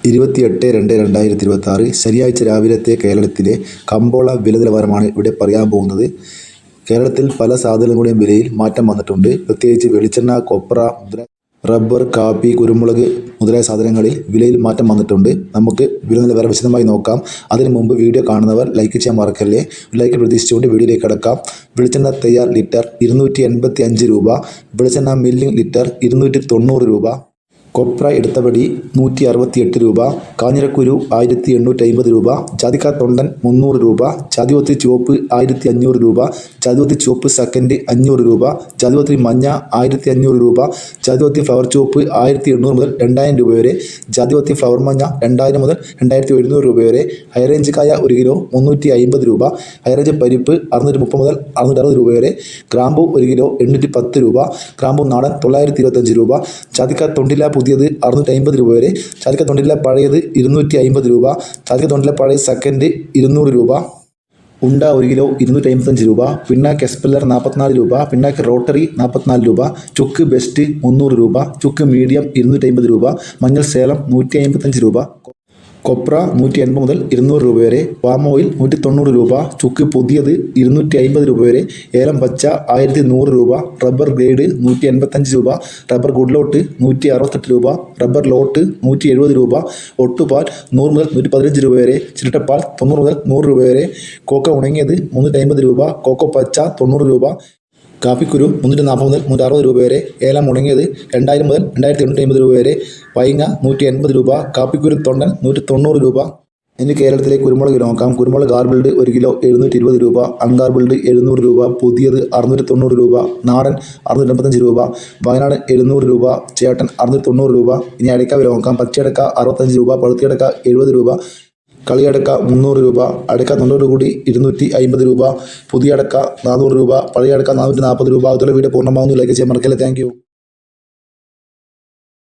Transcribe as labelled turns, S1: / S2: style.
S1: 28/2/2026 ശനിയാഴ്ച രാവിലത്തെ കേരളത്തിലെ കമ്പോള വില നിലവാരമാണ് ഇവിടെ പറയാൻ പോകുന്നത്. കേരളത്തിൽ പല സാധനങ്ങളുടെയും വിലയിൽ മാറ്റം വന്നിട്ടുണ്ട്. പ്രത്യേകിച്ച് വെളിച്ചെണ്ണ, കൊപ്ര, റബ്ബർ, കാപ്പി, കുരുമുളക് മുതലായ സാധനങ്ങളിൽ വിലയിൽ മാറ്റം വന്നിട്ടുണ്ട്. നമുക്ക് വില നിലവാരം വിശദമായി നോക്കാം. അതിനു മുമ്പ് വീഡിയോ കാണുന്നവർ ലൈക്ക് ചെയ്യാൻ മറക്കല്ലേ. ലൈക്ക് പ്രതീക്ഷിച്ചുകൊണ്ട് വീഡിയോയിലേക്ക് കടക്കാം. വെളിച്ചെണ്ണ തയ്യാർ ലിറ്റർ 285 രൂപ. വെളിച്ചെണ്ണ മില്ലിംഗ് ലിറ്റർ 290 രൂപ. കൊപ്ര എടുത്തപടി 168 രൂപ. കാഞ്ഞിരക്കുരു 1850 രൂപ. ജാതിക്ക തൊണ്ടൻ 300 രൂപ. ജാതിപത്രി ചുവപ്പ് 1500 രൂപ. ജാതിപത്രി ചുവപ്പ് സെക്കൻഡ് 500 രൂപ. ജാതിപത്രി മഞ്ഞ 1500 രൂപ. ജാതിപത്രി ഫ്ലവർ ചുവപ്പ് 1800 മുതൽ 2000 രൂപ വരെ. ജാതിപത്രി ഫ്ലവർ മഞ്ഞ 2000 മുതൽ 2700 രൂപ വരെ. ഹൈറേഞ്ച് കായ 1 കിലോ 350 രൂപ. ഹൈറേഞ്ച് പരിപ്പ് 630 മുതൽ 660 രൂപ വരെ. ഗ്രാമ്പു 1 കിലോ 810 രൂപ. ഗ്രാമ്പു നാടൻ 925 രൂപ. ജാതിക്ക തൊണ്ടില പുതിയത് 650 രൂപ വരെ. ജാതിക്ക തൊണ്ടില പഴയത് 250 രൂപ. ജാതിക്ക തൊണ്ടില പഴയ സെക്കൻഡ് 200 രൂപ. ഉണ്ട 1 കിലോ 255 രൂപ. പിണ്ണാക്ക് എക്സ്പെല്ലർ 44 രൂപ. പിണ്ണാക്ക് റോട്ടറി 44 രൂപ. ചുക്ക് ബെസ്റ്റ് 300 രൂപ. ചുക്ക് മീഡിയം 250 രൂപ. മഞ്ഞൾ സേലം 155 രൂപ. കൊപ്ര 180 മുതൽ 200 രൂപ വരെ. പാം ഓയിൽ 190 രൂപ. ചുക്ക് പുതിയത് 250 രൂപ വരെ. ഏലം പച്ച 1100 രൂപ. റബ്ബർ ഗ്രേഡ് 185 രൂപ. റബ്ബർ ഗുഡ്ലോട്ട് 168 രൂപ. റബ്ബർ ലോട്ട് 170 രൂപ. ഒട്ടുപാൽ 100 മുതൽ 115 രൂപ വരെ. ചിരട്ടപ്പാൽ 90 മുതൽ 100 രൂപ വരെ. കോക്ക ഉണങ്ങിയത് 350 രൂപ. കോക്കോ പച്ച 90 രൂപ. കാപ്പിക്കുരു 340 മുതൽ 160 രൂപ വരെ. ഏലം ഉണങ്ങിയത് 2000 മുതൽ 2850 രൂപ വരെ. പൈങ്ങ 180 രൂപ. കാപ്പിക്കുരു തൊണ്ടൻ 190 രൂപ. ഇനി കേരളത്തിലെ കുരുമുളക് നോക്കാം. കുരുമുളക് ഗാർബിൾഡ് 1 കിലോ 720 രൂപ. അൺഗാർബിൾഡ് 700 രൂപ. പുതിയത് 690 രൂപ. നാടൻ 685 രൂപ. വയനാട് 700 രൂപ. ചേട്ടൻ 690 രൂപ. ഇനി അടയ്ക്ക വില നോക്കാം. പച്ചയടക്ക 65 രൂപ. പഴുത്തിയടക്ക 70 രൂപ. കളിയടക്ക 300 രൂപ. അടക്ക 90 കൂടി 250 രൂപ. പുതിയ അടക്ക 400 രൂപ. പഴയ അടക്ക 440 രൂപ. അതുപോലെ വീഡിയോ പൂർണ്ണമാകുന്നു. ലൈക്ക് ചെയ്യാൻ മറക്കല്ലേ. Thank you.